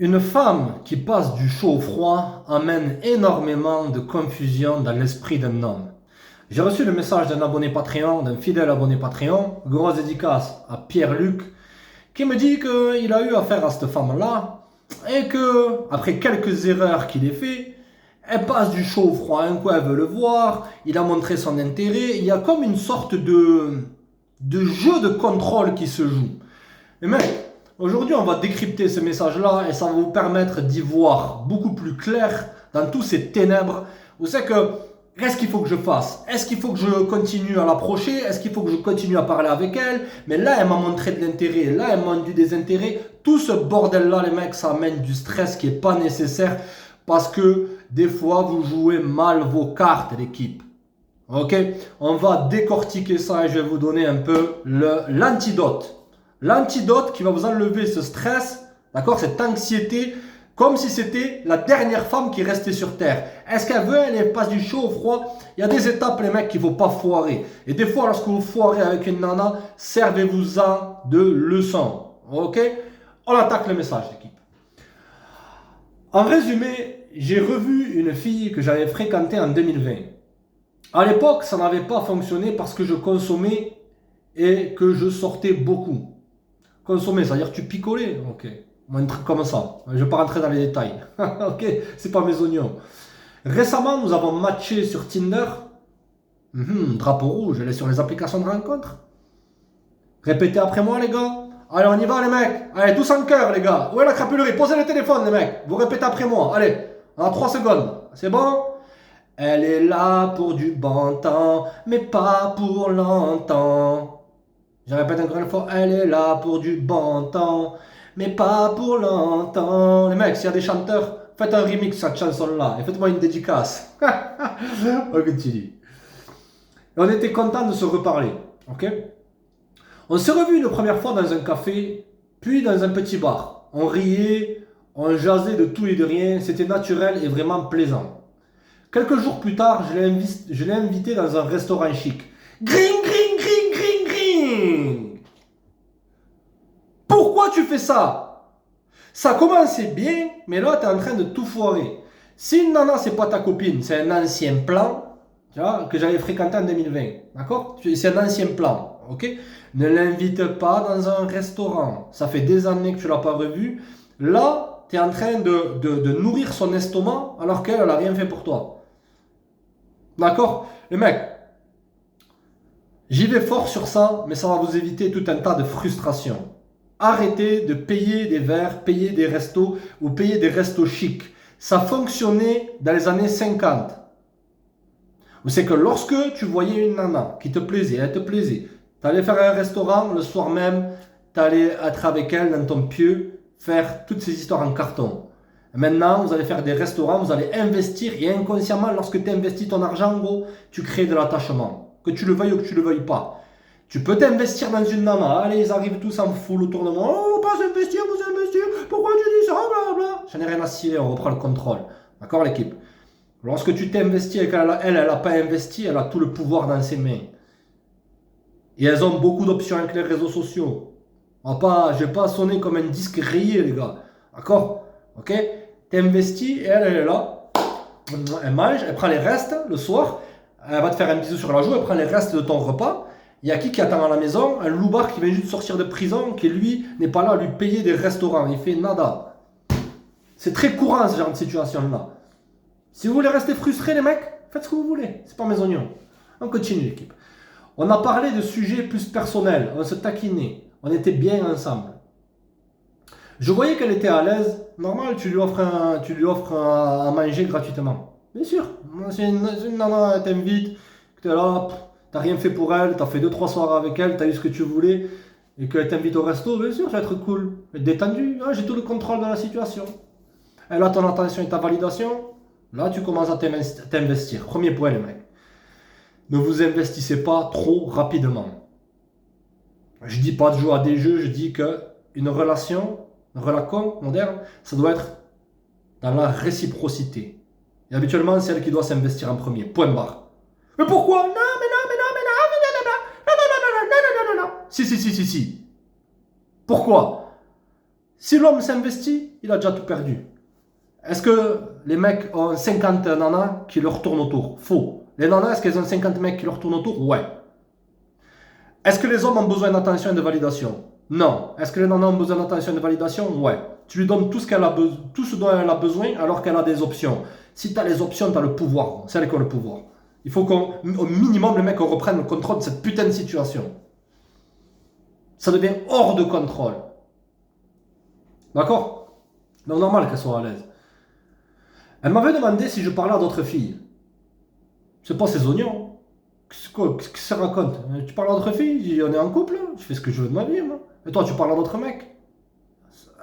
Une femme qui passe du chaud au froid amène énormément de confusion dans l'esprit d'un homme. J'ai reçu le message d'un abonné Patreon, d'un fidèle abonné Patreon, grosse dédicace à Pierre-Luc, qui me dit qu'il a eu affaire à cette femme-là et que, après quelques erreurs qu'il ait fait, elle passe du chaud au froid. Un coup, elle veut le voir, il a montré son intérêt. Il y a comme une sorte de jeu de contrôle qui se joue. Mais mec, aujourd'hui, on va décrypter ce message-là et ça va vous permettre d'y voir beaucoup plus clair dans tous ces ténèbres. Vous savez que, qu'est-ce qu'il faut que je fasse? Est-ce qu'il faut que je continue à l'approcher? Est-ce qu'il faut que je continue à parler avec elle? Mais là, elle m'a montré de l'intérêt. Là, elle m'a du désintérêt. Tout ce bordel-là, les mecs, ça amène du stress qui n'est pas nécessaire parce que des fois, vous jouez mal vos cartes, l'équipe. Ok? On va décortiquer ça et je vais vous donner un peu l'antidote. L'antidote qui va vous enlever ce stress, d'accord, cette anxiété, comme si c'était la dernière femme qui restait sur Terre. Est-ce qu'elle veut, elle passe du chaud au froid? Il y a des étapes, les mecs, qu'il ne faut pas foirer. Et des fois, lorsque vous foirez avec une nana, servez-vous-en de leçon. Ok? On attaque le message, l'équipe. En résumé, j'ai revu une fille que j'avais fréquentée en 2020. À l'époque, ça n'avait pas fonctionné parce que je consommais et que je sortais beaucoup. Consommer, c'est-à-dire tu picolais, ok. Un truc comme ça. Je ne vais pas rentrer dans les détails. Ok, c'est pas mes oignons. Récemment, nous avons matché sur Tinder. Drapeau rouge, elle est sur les applications de rencontres. Répétez après moi, les gars. Allez, on y va, les mecs. Allez, tous en cœur, les gars. Où est la crapulerie? Posez le téléphone, les mecs. Vous répétez après moi. Allez, on a 3 secondes. C'est bon? Elle est là pour du bon temps, mais pas pour longtemps. Je répète encore une fois, elle est là pour du bon temps, mais pas pour longtemps. Les mecs, s'il y a des chanteurs, faites un remix de cette chanson-là et faites-moi une dédicace. On continue. Et on était content de se reparler, ok? On s'est revus une première fois dans un café, puis dans un petit bar. On riait, on jasait de tout et de rien, c'était naturel et vraiment plaisant. Quelques jours plus tard, je l'ai invité dans un restaurant chic. Gring, gring, gring, gring, gring. Pourquoi tu fais ça? Ça commençait bien, mais là, tu es en train de tout foirer. Si une nana, c'est pas ta copine, c'est un ancien plan, tu vois, que j'avais fréquenté en 2020. D'accord? C'est un ancien plan, ok? Ne l'invite pas dans un restaurant. Ça fait des années que tu l'as pas revu. Là, tu es en train de nourrir son estomac alors qu'elle n'a rien fait pour toi. D'accord? Les mecs, j'y vais fort sur ça, mais ça va vous éviter tout un tas de frustrations. Arrêtez de payer des verres, payer des restos ou payer des restos chics. Ça fonctionnait dans les années 50. C'est que lorsque tu voyais une nana qui te plaisait, elle te plaisait, tu allais faire un restaurant, le soir même, tu allais être avec elle dans ton pieu, faire toutes ces histoires en carton. Maintenant, vous allez faire des restaurants, vous allez investir et inconsciemment, lorsque tu investis ton argent, gros, tu crées de l'attachement. Que tu le veuilles ou que tu le veuilles pas. Tu peux t'investir dans une nana, allez, ils arrivent tous en full autour de moi. Oh, pas s'investir, vous investir, pourquoi tu dis ça, blablabla. J'en ai rien à cirer, on reprend le contrôle. D'accord, l'équipe? Lorsque tu t'investis et qu'elle elle n'a pas investi, elle a tout le pouvoir dans ses mains. Et elles ont beaucoup d'options avec les réseaux sociaux. Je ne vais pas sonner comme un disque rayé, les gars. D'accord? Ok? T'investis et elle est là. Elle mange, elle prend les restes le soir. Elle va te faire un bisou sur la joue, elle prend les restes de ton repas. Il y a qui attend à la maison? Un loupard qui vient juste de sortir de prison, qui lui n'est pas là à lui payer des restaurants. Il fait nada. C'est très courant ce genre de situation-là. Si vous voulez rester frustré, les mecs, faites ce que vous voulez. C'est pas mes oignons. On continue, l'équipe. On a parlé de sujets plus personnels. On se taquinait. On était bien ensemble. Je voyais qu'elle était à l'aise. Normal, tu lui offres à manger gratuitement. Bien sûr. C'est une nana, elle t'invite. Tu es là, t'as rien fait pour elle. T'as fait 2-3 soirées avec elle. T'as eu ce que tu voulais. Et qu'elle t'invite au resto. Bien sûr, ça va être cool. Détendu. Ah, j'ai tout le contrôle de la situation. Elle a ton attention et ta validation. Là, tu commences à t'investir. Premier point, les mecs. Ne vous investissez pas trop rapidement. Je dis pas de jouer à des jeux, je dis qu'une relation moderne, ça doit être dans la réciprocité. Et habituellement, c'est elle qui doit s'investir en premier. Point barre. Mais pourquoi? Non, mais non, mais non, mais non, mais non, non, non, non, non, non, non, non, non, non, non. Si. Pourquoi? Si l'homme s'investit, il a déjà tout perdu. Est-ce que les mecs ont 50 nanas qui leur tournent autour? Faux. Les nanas, est-ce qu'elles ont 50 mecs qui leur tournent autour? Ouais. Est-ce que les hommes ont besoin d'attention et de validation? Non. Est-ce que les nanas ont besoin d'attention et de validation? Ouais. Tu lui donnes tout ce dont elle a besoin alors qu'elle a des options. Si tu as les options, tu as le pouvoir. C'est elle qui a le pouvoir. Il faut qu'au minimum, les mecs reprennent le contrôle de cette putain de situation. Ça devient hors de contrôle. D'accord? Donc normal qu'elle soit à l'aise. Elle m'avait demandé si je parlais à d'autres filles. C'est pas ces oignons. Qu'est-ce que ça raconte? Tu parles à d'autres filles? Je dis, on est en couple? Je fais ce que je veux de ma vie, moi. Et toi, tu parles à d'autres mecs?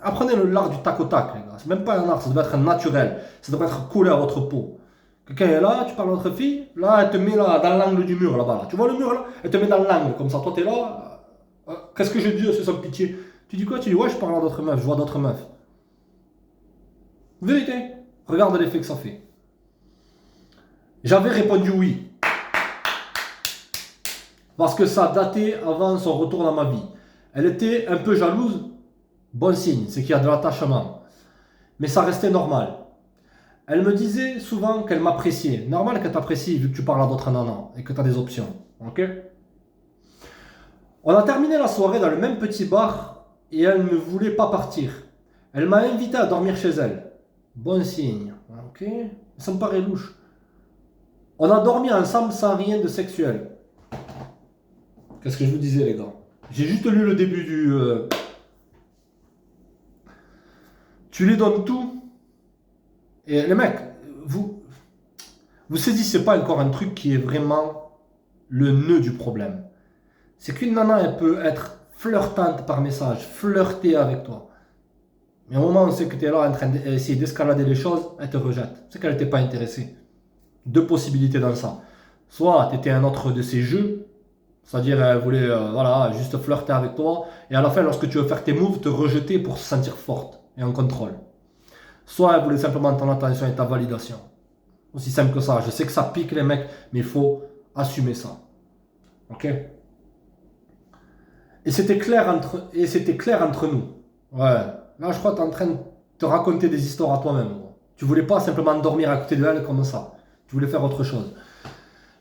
Apprenez l'art du tac au tac, les gars. C'est même pas un art, ça doit être naturel. Ça doit être collé à votre peau. Quelqu'un est là, tu parles à d'autres filles, là, elle te met là, dans l'angle du mur, là-bas. Là. Tu vois le mur, là? Elle te met dans l'angle, comme ça. Toi, t'es là. Qu'est-ce que je dis? C'est sans pitié. Tu dis quoi? Tu dis, ouais, je parle à d'autres meufs, je vois d'autres meufs. Vérité. Regarde l'effet que ça fait. J'avais répondu oui. Parce que ça datait avant son retour dans ma vie. Elle était un peu jalouse. Bon signe, c'est qu'il y a de l'attachement. Mais ça restait normal. Elle me disait souvent qu'elle m'appréciait. Normal qu'elle t'apprécie vu que tu parles à d'autres nanas et que tu as des options. Ok? On a terminé la soirée dans le même petit bar et elle ne voulait pas partir. Elle m'a invité à dormir chez elle. Bon signe. Ok? Ça me paraît louche. On a dormi ensemble sans rien de sexuel. Qu'est-ce que je vous disais, les gars? J'ai juste lu le début du... Tu lui donnes tout. Et les mecs, vous saisissez pas encore un truc qui est vraiment le nœud du problème. C'est qu'une nana, elle peut être flirtante par message, flirter avec toi. Mais au moment où c'est que tu es là en train d'essayer d'escalader les choses, elle te rejette. C'est qu'elle n'était pas intéressée. Deux possibilités dans ça. Soit tu étais un autre de ces jeux, c'est-à-dire elle voulait voilà, juste flirter avec toi, et à la fin, lorsque tu veux faire tes moves, te rejeter pour se sentir forte et en contrôle. Soit elle voulait simplement ton attention et ta validation. Aussi simple que ça. Je sais que ça pique les mecs, mais il faut assumer ça. Ok? Et c'était clair entre nous. Ouais. Là, je crois que tu es en train de te raconter des histoires à toi-même. Tu voulais pas simplement dormir à côté de elle comme ça. Tu voulais faire autre chose.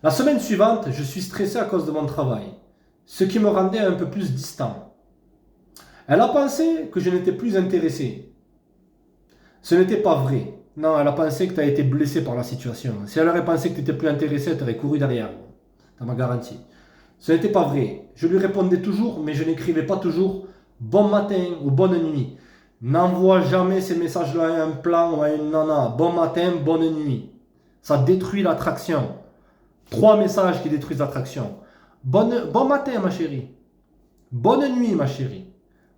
La semaine suivante, je suis stressé à cause de mon travail, ce qui me rendait un peu plus distant. Elle a pensé que je n'étais plus intéressé. Ce n'était pas vrai. Non, elle a pensé que tu as été blessé par la situation. Si elle aurait pensé que tu n'étais plus intéressé, elle t'aurait couru derrière. Ça m'a garanti. Ce n'était pas vrai. Je lui répondais toujours, mais je n'écrivais pas toujours bon matin ou bonne nuit. N'envoie jamais ces messages-là à un plan ou à une nana. Bon matin, bonne nuit. Ça détruit l'attraction. 3 messages qui détruisent l'attraction. Bon matin, ma chérie. Bonne nuit, ma chérie.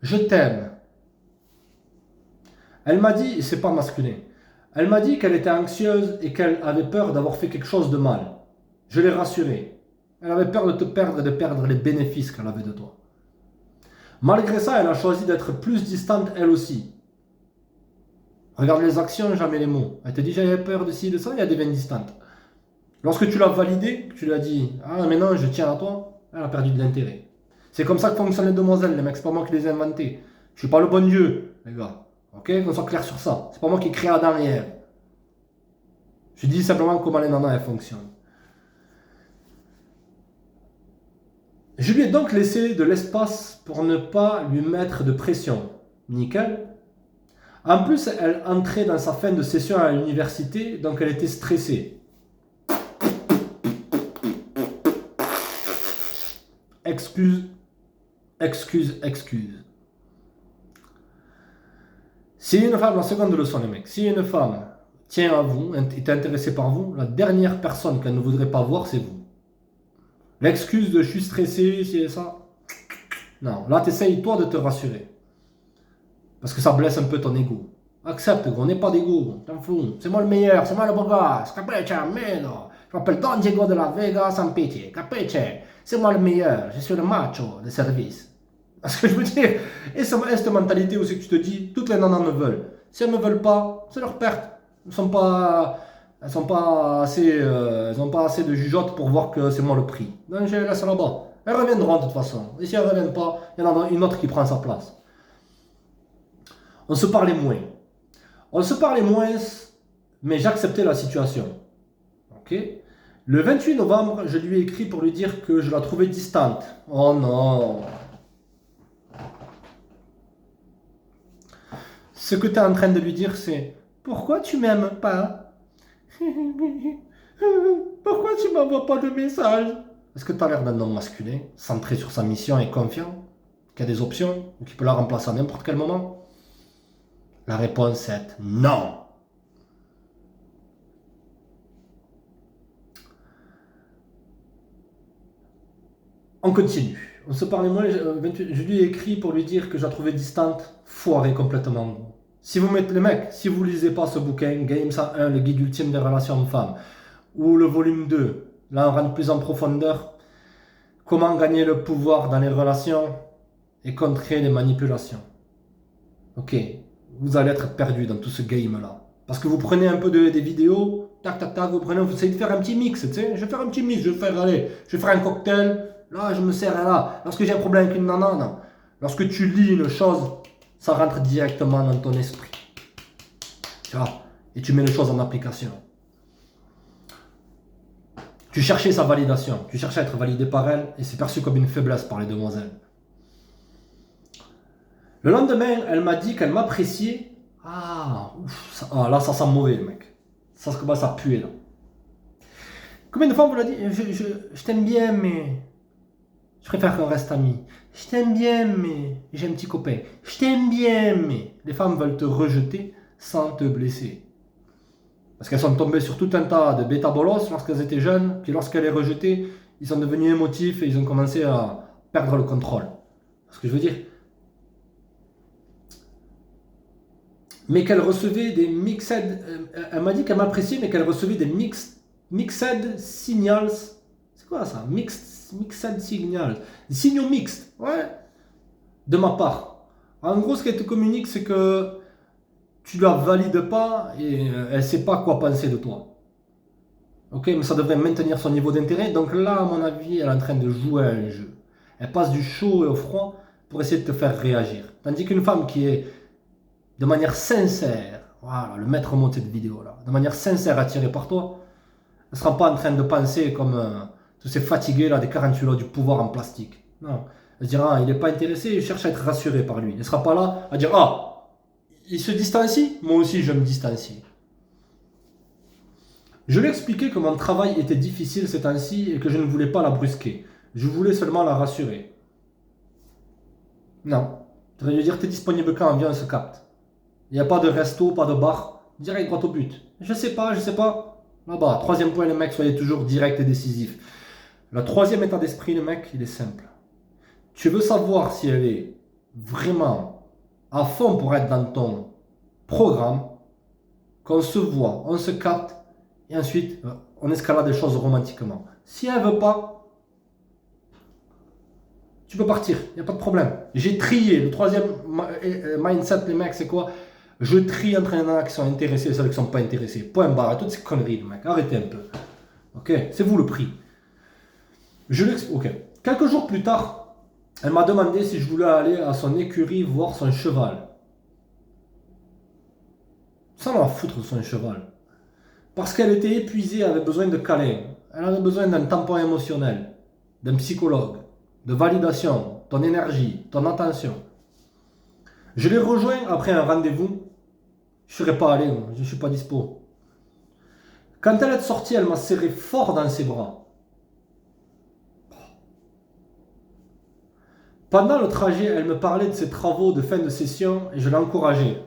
Je t'aime. Elle m'a dit, et c'est pas masculin, elle m'a dit qu'elle était anxieuse et qu'elle avait peur d'avoir fait quelque chose de mal. Je l'ai rassurée. Elle avait peur de te perdre et de perdre les bénéfices qu'elle avait de toi. Malgré ça, elle a choisi d'être plus distante elle aussi. Regarde les actions, jamais les mots. Elle te dit j'avais peur de ci, de ça, et elle devient distante. Lorsque tu l'as validé, que tu lui as dit ah mais non, je tiens à toi, elle a perdu de l'intérêt. C'est comme ça que fonctionnent les demoiselles, les mecs, c'est pas moi qui les ai inventés. Je suis pas le bon Dieu, les gars. Ok, qu'on soit clair sur ça. C'est pas moi qui crée Adam et Ève. Je dis simplement comment les nanas elles fonctionnent. Je lui ai donc laissé de l'espace pour ne pas lui mettre de pression. Nickel. En plus, elle entrait dans sa fin de session à l'université, donc elle était stressée. Excuse. Si une femme, la seconde leçon les mecs, si une femme tient à vous, est intéressée par vous, la dernière personne qu'elle ne voudrait pas voir, c'est vous. L'excuse de je suis stressé, c'est ça. Non, là tu essayes toi de te rassurer. Parce que ça blesse un peu ton ego. Accepte, gros, on n'est pas d'ego, t'en fous. C'est moi le meilleur, c'est moi le beau gosse. Capiche, meno. Je m'appelle Don Diego de la Vega sans pitié. Capiche, c'est moi le meilleur, je suis le macho de service. Parce que je veux dire, et cette mentalité où c'est que tu te dis, toutes les nanas me veulent. Si elles ne me veulent pas, c'est leur perte. Elles n'ont pas assez de jugeote pour voir que c'est moi le prix. Donc je les laisse là-bas. Elles reviendront de toute façon. Et si elles ne reviennent pas, il y en a une autre qui prend sa place. On se parlait moins. On se parlait moins, mais j'acceptais la situation. Ok. Le 28 novembre, je lui ai écrit pour lui dire que je la trouvais distante. Oh non. Ce que tu es en train de lui dire, c'est pourquoi tu m'aimes pas? Pourquoi tu m'envoies pas de message? Est-ce que tu as l'air d'un homme masculin, centré sur sa mission et confiant, qui a des options, ou qui peut la remplacer à n'importe quel moment? La réponse est non. On continue. On se parlait moins, je lui ai écrit pour lui dire que je la trouvais distante, foirée complètement. Si vous mettez les mecs, si vous lisez pas ce bouquin, Game 101, le guide ultime des relations hommes-femmes, ou le volume 2, là on rentre plus en profondeur, comment gagner le pouvoir dans les relations et contrer les manipulations. Ok, vous allez être perdu dans tout ce game-là. Parce que vous prenez un peu des vidéos, tac tac tac, vous essayez de faire un petit mix, tu sais, je vais faire un petit mix, je vais faire un cocktail, là je me sers là. Lorsque j'ai un problème avec une nana, non. Lorsque tu lis une chose, ça rentre directement dans ton esprit. Tu vois, et tu mets les choses en application. Tu cherchais sa validation, tu cherchais à être validé par elle, et c'est perçu comme une faiblesse par les demoiselles. Le lendemain, elle m'a dit qu'elle m'appréciait. Là, ça sent mauvais, mec. Ça commence à puer, là. Combien de fois on vous l'a dit? Je t'aime bien, mais je préfère qu'on reste amis. Je t'aime bien, mais j'ai un petit copain. Je t'aime bien, mais les femmes veulent te rejeter sans te blesser. Parce qu'elles sont tombées sur tout un tas de bêta-bolos lorsqu'elles étaient jeunes, puis lorsqu'elles les rejetées, ils sont devenus émotifs et ils ont commencé à perdre le contrôle. Ce que je veux dire. Mais qu'elle recevait des mixed... elle m'a dit qu'elle m'appréciait, mais qu'elle recevait des mixed signals. C'est quoi ça? Mixed signals. Des signaux mixtes, ouais. De ma part. En gros, ce qu'elle te communique, c'est que tu la valides pas et elle sait pas quoi penser de toi. Ok, mais ça devrait maintenir son niveau d'intérêt. Donc là, à mon avis, elle est en train de jouer à un jeu. Elle passe du chaud et au froid pour essayer de te faire réagir. Tandis qu'une femme qui est de manière sincère, voilà, le maître mot de cette vidéo-là, de manière sincère attirée par toi, elle ne sera pas en train de penser comme tous ces fatigués là, des 48 lots du pouvoir en plastique. Non. Elle se dira, il n'est pas intéressé, il cherche à être rassuré par lui. Elle ne sera pas là à dire, il se distancie, moi aussi je me distancie. Je lui ai expliqué que mon travail était difficile ces temps-ci et que je ne voulais pas la brusquer. Je voulais seulement la rassurer. Non. Je vais lui dire, t'es disponible quand? Viens, on se capte. Il n'y a pas de resto, pas de bar. Direct, droit au but. Je sais pas. Là-bas, troisième point, le mec, soyez toujours direct et décisif. Le troisième état d'esprit, le mec, il est simple. Tu veux savoir si elle est vraiment à fond pour être dans ton programme, qu'on se voit, on se capte, et ensuite, on escalade les choses romantiquement. Si elle veut pas, tu peux partir, il n'y a pas de problème. J'ai trié. Le troisième mindset, les mecs, c'est quoi? Je trie entre les nanas qui sont intéressés et celles qui ne sont pas intéressés. Point barre. Toutes ces conneries, mec. Arrêtez un peu. Ok? C'est vous le prix. Ok. Quelques jours plus tard, elle m'a demandé si je voulais aller à son écurie voir son cheval. Ça m'a foutre de son cheval. Parce qu'elle était épuisée, elle avait besoin de câlin. Elle avait besoin d'un tampon émotionnel, d'un psychologue, de validation, ton énergie, ton attention. Je l'ai rejoint après un rendez-vous. Je ne serais pas allé, je ne suis pas dispo. Quand elle est sortie, elle m'a serré fort dans ses bras. Pendant le trajet, elle me parlait de ses travaux de fin de session et je l'encourageais.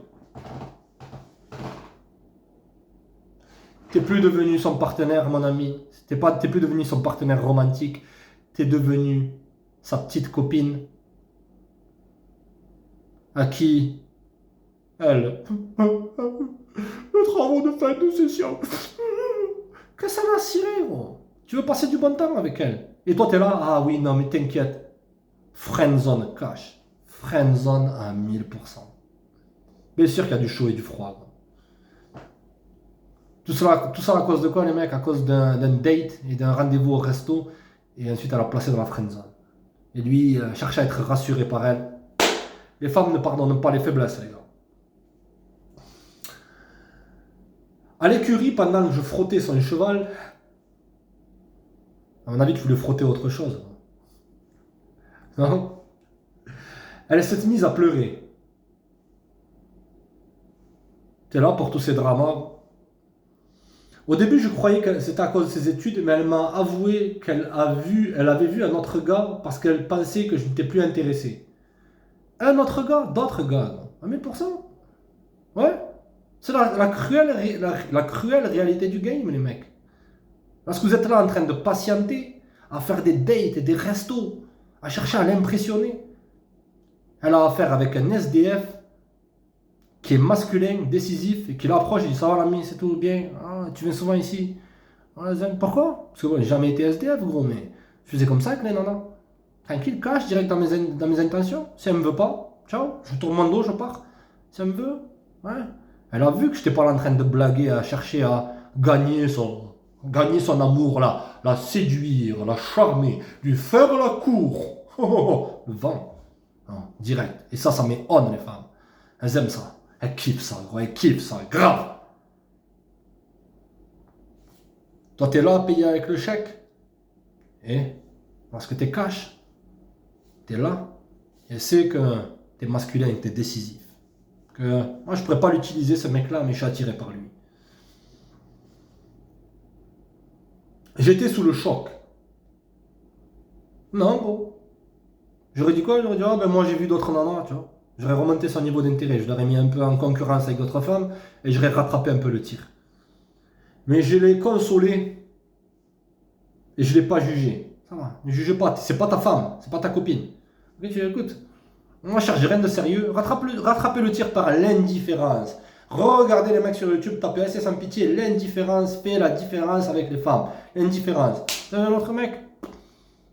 T'es plus devenu son partenaire, mon ami. T'es plus devenu son partenaire romantique. T'es devenu sa petite copine à qui elle... Le travaux de fin de session. Qu'est-ce que ça va cirer, gros? Tu veux passer du bon temps avec elle. Et toi, t'es là, ah oui, non, mais t'inquiète. Friendzone cash. Friendzone à 1000%. Bien sûr qu'il y a du chaud et du froid. Gros. Tout ça à cause de quoi, les mecs? À cause d'un date et d'un rendez-vous au resto. Et ensuite, elle a placé dans la friendzone. Et lui, cherchait à être rassuré par elle. Les femmes ne pardonnent pas les faiblesses, les gars. À l'écurie, pendant que je frottais son cheval, à mon avis, tu voulais frotter autre chose. Non? Elle s'est mise à pleurer. T'es là pour tous ces dramas. Au début, je croyais que c'était à cause de ses études, mais elle m'a avoué elle avait vu un autre gars parce qu'elle pensait que je n'étais plus intéressé. Un autre gars? D'autres gars? À 1000%? Ouais. C'est la cruelle réalité du game, les mecs. Lorsque vous êtes là en train de patienter, à faire des dates et des restos, à chercher à l'impressionner, elle a affaire avec un SDF qui est masculin, décisif, et qui l'approche et dit ça va l'ami, c'est tout bien, ah, tu viens souvent ici. Ah, pourquoi? Parce que bon, j'ai jamais été SDF gros, mais je faisais comme ça avec les nanas. Tranquille, cache direct dans mes intentions. Si elle me veut pas, ciao, je tourne mon dos, je pars. Si elle me veut, ouais. Elle a vu que je n'étais pas là en train de blaguer, à chercher à gagner son amour, la séduire, la charmer, lui faire la cour. Oh, oh, oh, le vent. Non, direct. Et ça met on les femmes. Elles aiment ça. Elles kiffent ça, gros. Elles kiffent ça. Grave. Toi, t'es là à payer avec le chèque. Et parce que t'es cash. T'es là. Et c'est que t'es masculin et que t'es décisif. Que moi, je pourrais pas l'utiliser, ce mec-là, mais je suis attiré par lui. J'étais sous le choc. Non, gros. J'aurais dit quoi? J'aurais dit, ah ben moi j'ai vu d'autres nanas, tu vois. J'aurais remonté son niveau d'intérêt, je l'aurais mis un peu en concurrence avec d'autres femmes et j'aurais rattrapé un peu le tir. Mais je l'ai consolé et je l'ai pas jugé. Ça va, ne juge pas, c'est pas ta femme, c'est pas ta copine. Ok, tu écoutes. Moi je cherche rien de sérieux. Rattrapez le tir par l'indifférence. Regardez les mecs sur YouTube, tapez assez sans pitié. L'indifférence fait la différence avec les femmes. L'indifférence. C'est un autre mec.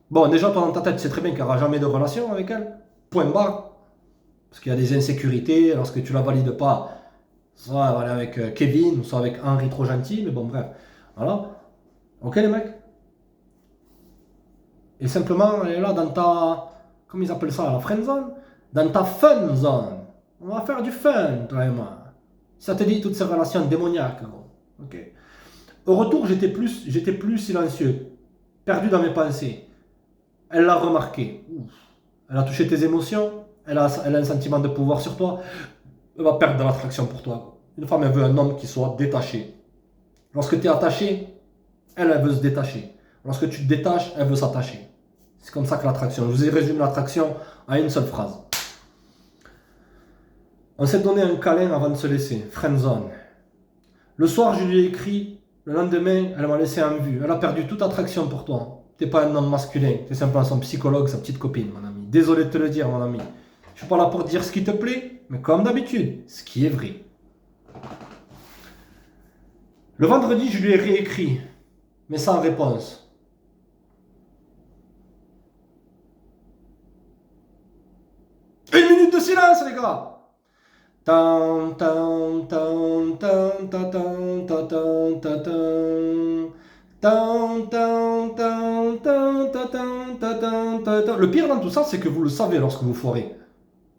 Bon, déjà, toi, dans ta tête, tu sais très bien qu'il n'y aura jamais de relation avec elle. Point barre. Parce qu'il y a des insécurités. Lorsque tu la valides pas, soit elle va aller avec Kevin, soit avec Henri trop gentil. Mais bon, bref. Voilà. Ok, les mecs. Et simplement, elle est là dans ta... Comment ils appellent ça? La friend zone? Dans ta fun zone. On va faire du fun, toi et moi. Ça te dit toutes ces relations démoniaques, gros. Ok. Au retour, j'étais plus silencieux. Perdu dans mes pensées. Elle l'a remarqué. Elle a touché tes émotions. Elle a un sentiment de pouvoir sur toi. Elle va perdre de l'attraction pour toi. Une femme, elle veut un homme qui soit détaché. Lorsque tu es attaché, elle veut se détacher. Lorsque tu te détaches, elle veut s'attacher. C'est comme ça que l'attraction. Je vous ai résumé l'attraction à une seule phrase. On s'est donné un câlin avant de se laisser. Friendzone. Le soir, je lui ai écrit. Le lendemain, elle m'a laissé en vue. Elle a perdu toute attraction pour toi. T'es pas un homme masculin. T'es simplement son psychologue, sa petite copine, mon ami. Désolé de te le dire, mon ami. Je suis pas là pour dire ce qui te plaît, mais comme d'habitude, ce qui est vrai. Le vendredi, je lui ai réécrit, mais sans réponse. Une minute de silence, les gars! Tan, tan, tan, tan, tan, tan, tan, tan, tan, tan. Le pire dans tout ça, c'est que vous le savez lorsque vous foirez.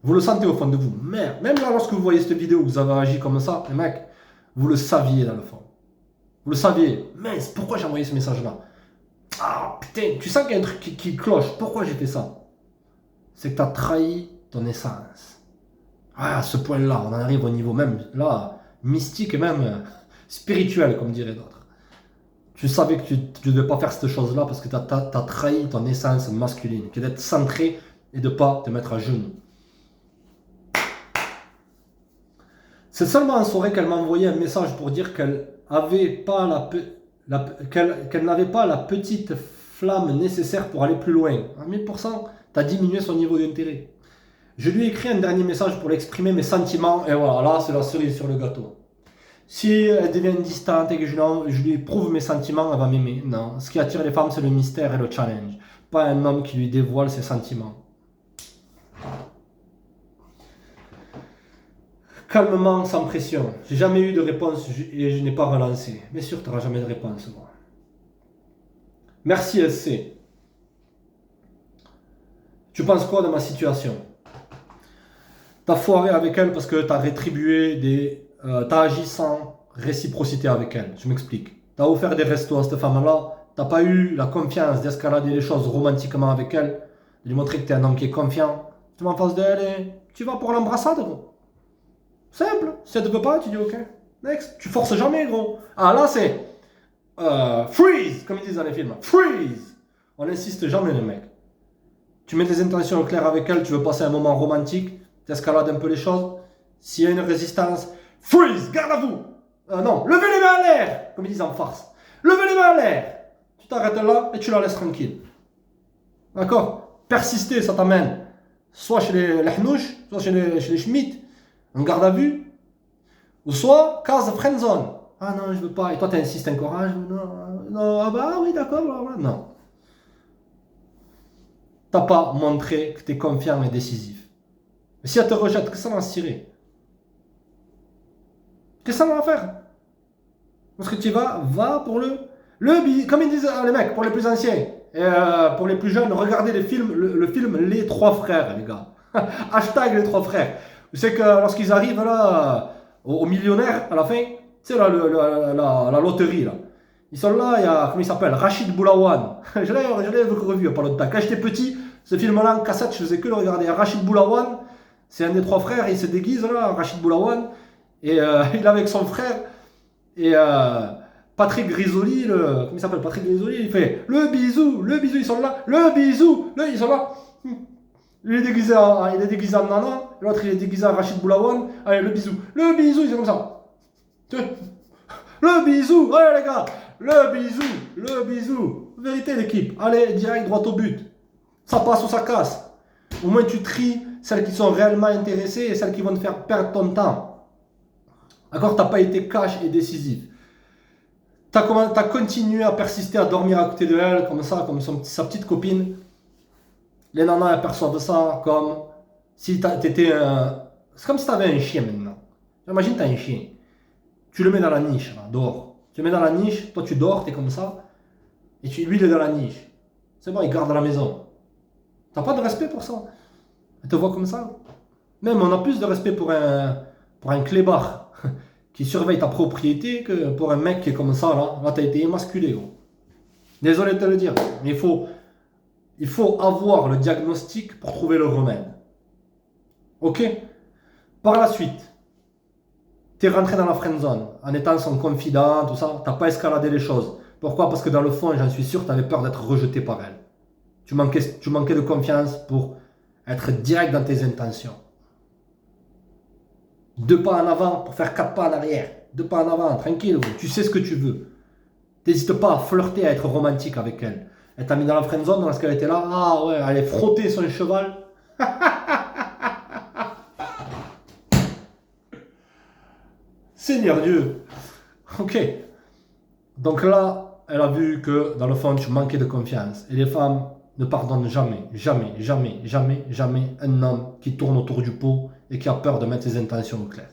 Vous le sentez au fond de vous. Merde. Même là, lorsque vous voyez cette vidéo, vous avez agi comme ça, les mecs, vous le saviez dans le fond. Vous le saviez. Mince, pourquoi j'ai envoyé ce message-là? Ah, putain, tu sens qu'il y a un truc qui cloche. Pourquoi j'ai fait ça? C'est que tu as trahi ton essence. Ah, à ce point-là, on en arrive au niveau même, là, mystique et même spirituel, comme diraient d'autres. Tu savais que tu ne devais pas faire cette chose-là parce que tu as trahi ton essence masculine, qui est d'être centré et de ne pas te mettre à genoux. C'est seulement en soirée qu'elle m'a envoyé un message pour dire qu'elle n'avait pas la petite flamme nécessaire pour aller plus loin. À 1000%, tu as diminué son niveau d'intérêt. Je lui ai écrit un dernier message pour l'exprimer mes sentiments, et voilà, là c'est la cerise sur le gâteau. Si elle devient distante et que je lui prouve mes sentiments, elle va m'aimer. Non, ce qui attire les femmes, c'est le mystère et le challenge. Pas un homme qui lui dévoile ses sentiments. Calmement, sans pression. J'ai jamais eu de réponse et je n'ai pas relancé. Mais sûr, tu n'auras jamais de réponse. Moi. Merci SC. Tu penses quoi de ma situation? T'as foiré avec elle parce que t'as rétribué t'as agi sans réciprocité avec elle. Je m'explique. Tu as offert des restos à cette femme-là, tu n'as pas eu la confiance d'escalader les choses romantiquement avec elle, de lui montrer que tu es un homme qui est confiant. Tu vas en face d'elle et tu vas pour l'embrassade, gros. Simple. Si elle te veut pas, tu dis ok. Next. Tu forces jamais, gros. Ah là, c'est freeze, comme ils disent dans les films. Freeze. On n'insiste jamais, les mecs. Tu mets des intentions claires avec elle, tu veux passer un moment romantique, tu escalades un peu les choses. S'il y a une résistance, freeze, garde à vous. Non, levez les mains en l'air, comme ils disent en farce. Levez les mains en l'air. Tu t'arrêtes là et tu la laisses tranquille. D'accord? Persister, ça t'amène soit chez les Hnouch, soit chez les Schmitt, en garde à vue, ou soit case friendzone. Ah non, je veux pas. Et toi, tu insistes encore. Ah, non, ah bah oui, d'accord, non. T'as pas montré que tu es confiant et décisif. Mais si elle te rejette, qu'est-ce que ça va en tirer? Qu'est-ce que ça va faire? Parce que tu va pour comme ils disent les mecs, pour les plus anciens, et pour les plus jeunes, regardez le film Les Trois Frères, les gars. Hashtag Les Trois Frères. Vous savez que lorsqu'ils arrivent là, au millionnaire, à la fin, tu sais, la loterie, là. Ils sont là, il y a, comment il s'appelle, Rachid Boulawan. je l'ai revu il n'y a pas longtemps. Quand j'étais petit, ce film-là en cassette, je faisais que le regarder. Il y a Rachid Boulawan, c'est un des trois frères, il se déguise là, Rachid Boulawan. Et il est avec son frère. Et Patrick Grisoli, comment il s'appelle, Patrick Grisoli, il fait le bisou, ils sont là, le bisou, ils sont là. Il est déguisé en nana, l'autre il est déguisé en Rachid Boulawan. Allez, le bisou, ils sont comme ça. Le bisou, allez les gars, le bisou. Vérité l'équipe, allez, direct, droit au but. Ça passe ou ça casse. Au moins tu tries celles qui sont réellement intéressées et celles qui vont te faire perdre ton temps. D'accord, t'as pas été cash et décisif. T'as continué à persister à dormir à côté de elle, comme ça, comme sa petite copine. Les nanas elles perçoivent ça comme si t'étais c'est comme si t'avais un chien maintenant. Imagine t'as un chien. Tu le mets dans la niche, là, dehors. Tu le mets dans la niche, toi tu dors, t'es comme ça. Et lui il est dans la niche. C'est bon, il garde la maison. T'as pas de respect pour ça. Elle te voit comme ça. Même on a plus de respect pour un clébard qui surveille ta propriété que pour un mec qui est comme ça là. Là t'as été émasculé, gros. Désolé de te le dire, mais il faut avoir le diagnostic pour trouver le remède. Ok? Par la suite, t'es rentré dans la friendzone en étant son confident, tout ça. T'as pas escaladé les choses. Pourquoi? Parce que dans le fond, j'en suis sûr, t'avais peur d'être rejeté par elle. Tu manquais de confiance pour être direct dans tes intentions. 2 pas en avant pour faire 4 pas en arrière. 2 pas en avant, tranquille, tu sais ce que tu veux. N'hésite pas à flirter, à être romantique avec elle. Elle t'a mis dans la friendzone lorsqu'elle était là. Ah ouais, elle allait frotter son cheval. Seigneur Dieu. Ok. Donc là, elle a vu que dans le fond, tu manquais de confiance. Et les femmes ne pardonnent jamais un homme qui tourne autour du pot et qui a peur de mettre ses intentions au clair.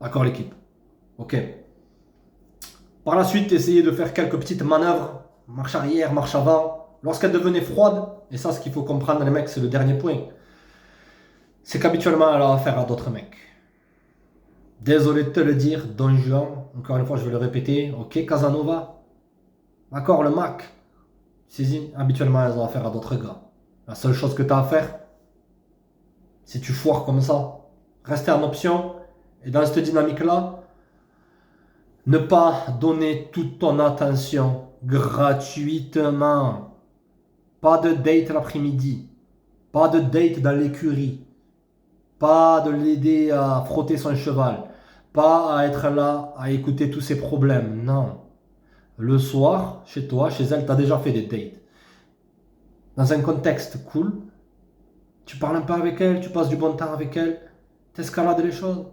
D'accord, l'équipe? Ok. Par la suite, essayez de faire quelques petites manœuvres, marche arrière, marche avant. Lorsqu'elle devenait froide, et ça, ce qu'il faut comprendre, les mecs, c'est le dernier point, c'est qu'habituellement, elle a affaire à d'autres mecs. Désolé de te le dire, Don Juan, encore une fois, je vais le répéter, ok, Casanova, d'accord, le Mac, habituellement, elles ont affaire à d'autres gars. La seule chose que tu as à faire, si tu foires comme ça, rester en option, et dans cette dynamique-là, ne pas donner toute ton attention gratuitement. Pas de date l'après-midi. Pas de date dans l'écurie. Pas de l'aider à frotter son cheval. Pas à être là, à écouter tous ses problèmes. Non. Le soir, chez toi, chez elle, tu as déjà fait des dates. Dans un contexte cool. Tu parles un peu avec elle, tu passes du bon temps avec elle. Tu escalades les choses.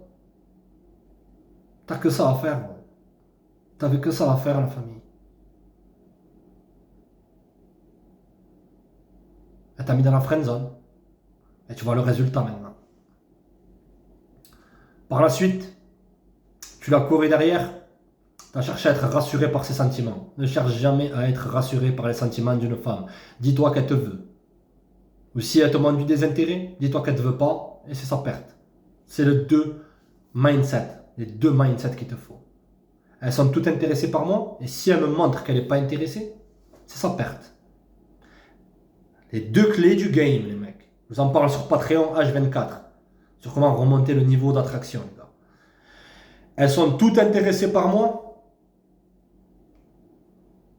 T'as que ça à faire. T'avais que ça à faire, la famille. Elle t'a mis dans la friendzone. Et tu vois le résultat maintenant. Par la suite, tu l'as couru derrière. Tu as cherché à être rassuré par ses sentiments. Ne cherche jamais à être rassuré par les sentiments d'une femme. Dis-toi qu'elle te veut. Ou si elle te montre du désintérêt, dis-toi qu'elle ne te veut pas. Et c'est sa perte. C'est le 2 mindset, les deux mindsets qu'il te faut. Elles sont toutes intéressées par moi, et si elles me montrent qu'elle n'est pas intéressée, c'est sa perte. Les deux clés du game, les mecs. Je vous en parle sur Patreon H24, sur comment remonter le niveau d'attraction, les gars. Elles sont toutes intéressées par moi,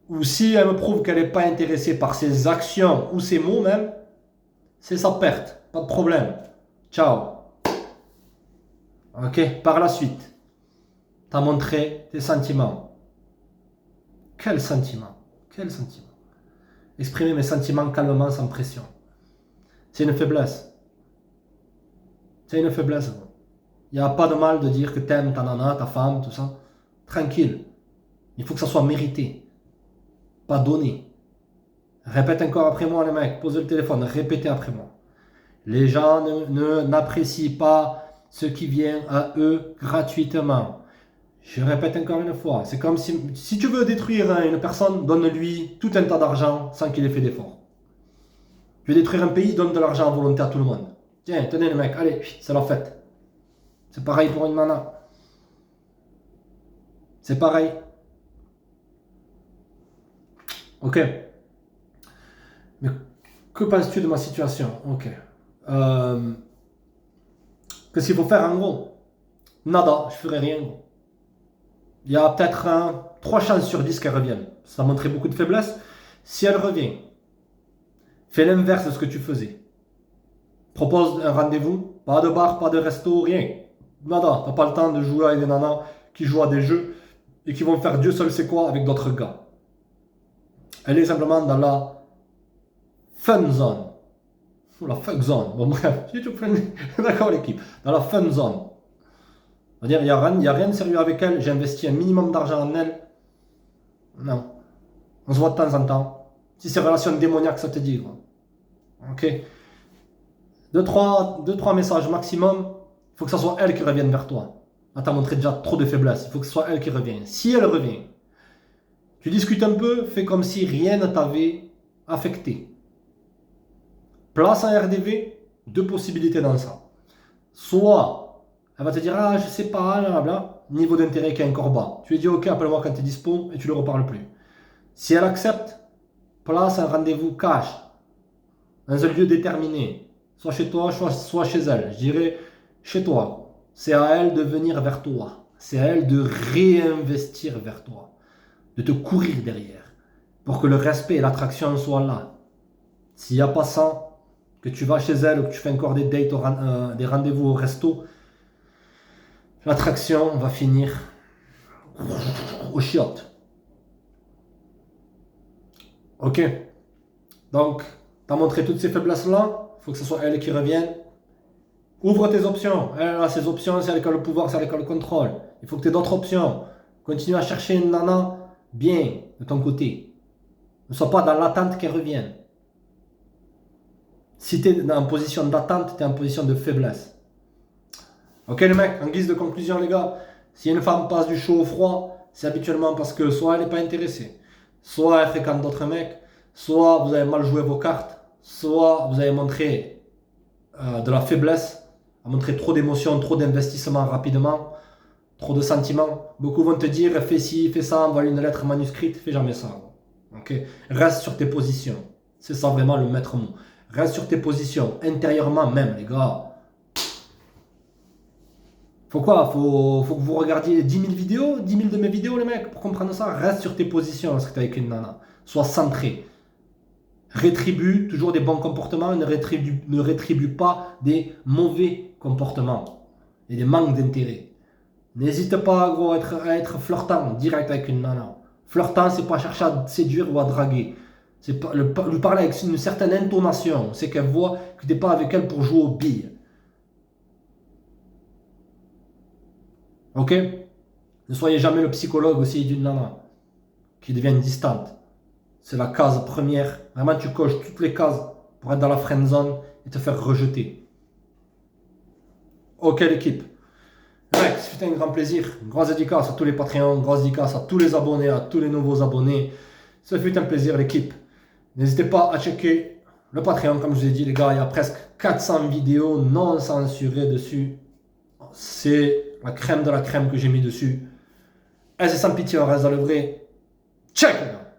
ou si elles me prouvent qu'elle n'est pas intéressée par ses actions ou ses mots même, c'est sa perte, pas de problème. Ciao. Ok, par la suite, tu as montré tes sentiments. Quels sentiments? Quels sentiments? Exprimer mes sentiments calmement, sans pression. C'est une faiblesse. C'est une faiblesse. Il n'y a pas de mal de dire que t'aimes ta nana, ta femme, tout ça. Tranquille. Il faut que ça soit mérité. Pas donné. Répète encore après moi, les mecs. Posez le téléphone. Répétez après moi. Les gens n'apprécient pas ce qui vient à eux gratuitement. Je répète encore une fois. C'est comme si tu veux détruire une personne, donne-lui tout un tas d'argent sans qu'il ait fait d'effort. Tu veux détruire un pays, donne de l'argent à volonté à tout le monde. Tiens, tenez les mecs, allez, c'est la fête. C'est pareil pour une nana. C'est pareil. Ok. Mais que penses-tu de ma situation? Ok. Qu'est-ce qu'il faut faire en gros? Nada, je ferai rien. Il y a peut-être 3 chances sur 10 qu'elle revienne. Ça montrait beaucoup de faiblesse. Si elle revient, fais l'inverse de ce que tu faisais. Propose un rendez-vous, pas de bar, pas de resto, rien. Nada, t'as pas le temps de jouer avec des nanas qui jouent à des jeux et qui vont faire Dieu seul sait quoi avec d'autres gars. Elle est simplement dans la fun zone. Ou la fuck zone. Bon bref, d'accord l'équipe. Dans la fun zone. C'est-à-dire, il n'y a rien de sérieux avec elle. J'ai investi un minimum d'argent en elle. Non. On se voit de temps en temps. Si c'est relation démoniaque, ça te dit. Quoi. Ok. 2-3 messages maximum. Il faut que ce soit elle qui revienne vers toi. Là, tu as montré déjà trop de faiblesse. Il faut que ce soit elle qui revienne. Si elle revient, tu discutes un peu, fais comme si rien ne t'avait affecté. Place en RDV, 2 possibilités dans ça. Soit elle va te dire, ah, je sais pas, blablabla, niveau d'intérêt qui est encore bas. Tu lui dis, ok, appelle-moi quand tu es dispo et tu ne le reparles plus. Si elle accepte, place un rendez-vous cash, dans un lieu déterminé, soit chez toi, soit chez elle. Je dirais, chez toi. C'est à elle de venir vers toi. C'est à elle de réinvestir vers toi. De te courir derrière. Pour que le respect et l'attraction soient là. S'il n'y a pas ça, que tu vas chez elle ou que tu fais encore des dates, des rendez-vous au resto, l'attraction va finir au chiottes. Ok. Donc, tu as montré toutes ces faiblesses-là. Il faut que ce soit elle qui revienne. Ouvre tes options. Elle a ses options, c'est elle qui a le pouvoir, c'est elle qui a le contrôle. Il faut que tu aies d'autres options. Continue à chercher une nana bien de ton côté. Ne sois pas dans l'attente qu'elle revienne. Si tu es en position d'attente, tu es en position de faiblesse. Ok les mecs, en guise de conclusion les gars, si une femme passe du chaud au froid, c'est habituellement parce que soit elle n'est pas intéressée, soit elle fréquente d'autres mecs, soit vous avez mal joué vos cartes, soit vous avez montré de la faiblesse, à montrer trop d'émotions, trop d'investissements rapidement, trop de sentiments. Beaucoup vont te dire fais ci, fais ça, envoie une lettre manuscrite, fais jamais ça. Okay. Reste sur tes positions. C'est ça vraiment le maître mot. Reste sur tes positions, intérieurement même les gars. Faut quoi? Faut que vous regardiez 10 000 vidéos, 10 000 de mes vidéos les mecs pour comprendre ça. Reste sur tes positions lorsque tu es avec une nana. Sois centré. Rétribue toujours des bons comportements, ne rétribue pas des mauvais comportements et des manques d'intérêt. N'hésite pas gros, à être flirtant direct avec une nana. Flirtant, c'est pas chercher à séduire ou à draguer. C'est lui parler avec une certaine intonation. C'est qu'elle voit que tu n'es pas avec elle pour jouer aux billes. Ok? Ne soyez jamais le psychologue aussi d'une nana qui devient distante. C'est la case première. Vraiment, tu coches toutes les cases pour être dans la friend zone et te faire rejeter. Ok l'équipe. Mec, c'était un grand plaisir. Une grosse dédicace à tous les Patreons, une grosse dédicace à tous les abonnés, à tous les nouveaux abonnés. Ce fut un plaisir l'équipe. N'hésitez pas à checker le Patreon, comme je vous ai dit les gars, il y a presque 400 vidéos non censurées dessus. c'est la crème de la crème que j'ai mis dessus. Est-ce sans pitié, on reste dans le vrai? Check, les gars.